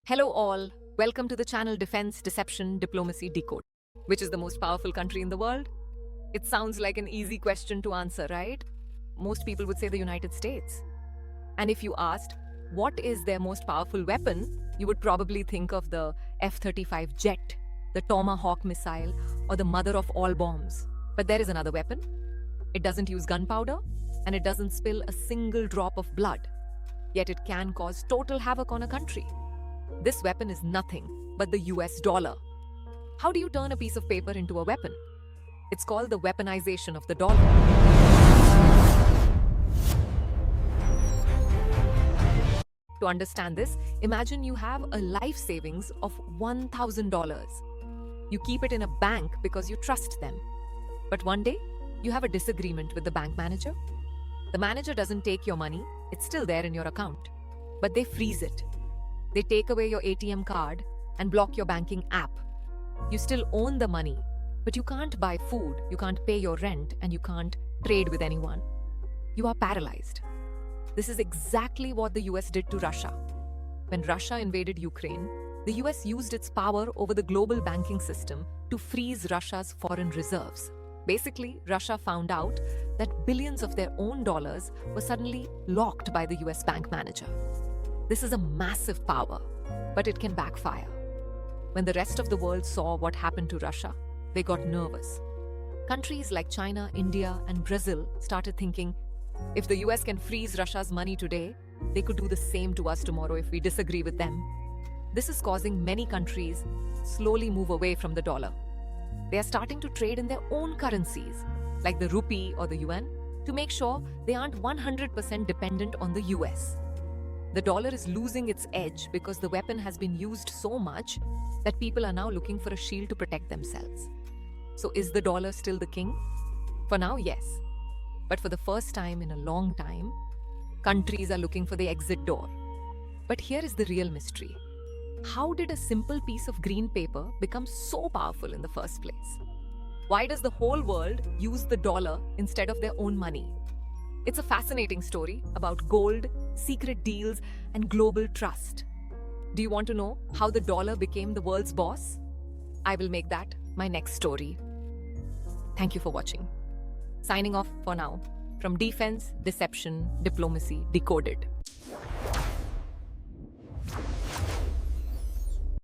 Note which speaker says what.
Speaker 1: Hello all, welcome to the channel Defense, Deception, Diplomacy, Decode. Which is the most powerful country in the world? It sounds like an easy question to answer, right? Most people would say the United States. And if you asked, what is their most powerful weapon, you would probably think of the F-35 jet, the Tomahawk missile, or the mother of all bombs. But there is another weapon. It doesn't use gunpowder, and it doesn't spill a single drop of blood. Yet it can cause total havoc on a country. This weapon is nothing but the US dollar. How do you turn a piece of paper into a weapon? It's called the weaponization of the dollar. To understand this, imagine you have a life savings of $1,000. You keep it in a bank because you trust them. But one day, you have a disagreement with the bank manager. The manager doesn't take your money, it's still there in your account. But they freeze it. They take away your ATM card and block your banking app. You still own the money, but you can't buy food, you can't pay your rent, and you can't trade with anyone. You are paralyzed. This is exactly what the US did to Russia. When Russia invaded Ukraine, the US used its power over the global banking system to freeze Russia's foreign reserves. Basically, Russia found out that billions of their own dollars were suddenly locked by the US bank manager. This is a massive power, but it can backfire. When the rest of the world saw what happened to Russia, they got nervous. Countries like China, India, and Brazil started thinking, if the US can freeze Russia's money today, they could do the same to us tomorrow if we disagree with them. This is causing many countries slowly move away from the dollar. They are starting to trade in their own currencies, like the rupee or the yuan, to make sure they aren't 100% dependent on the US. The dollar is losing its edge because the weapon has been used so much that people are now looking for a shield to protect themselves. So is the dollar still the king? For now, yes. But for the first time in a long time, countries are looking for the exit door. But here is the real mystery. How did a simple piece of green paper become so powerful in the first place? Why does the whole world use the dollar instead of their own money? It's a fascinating story about gold, secret deals, and global trust. Do you want to know how the dollar became the world's boss? I will make that my next story. Thank you for watching. Signing off for now from Defense, Deception, Diplomacy, Decoded.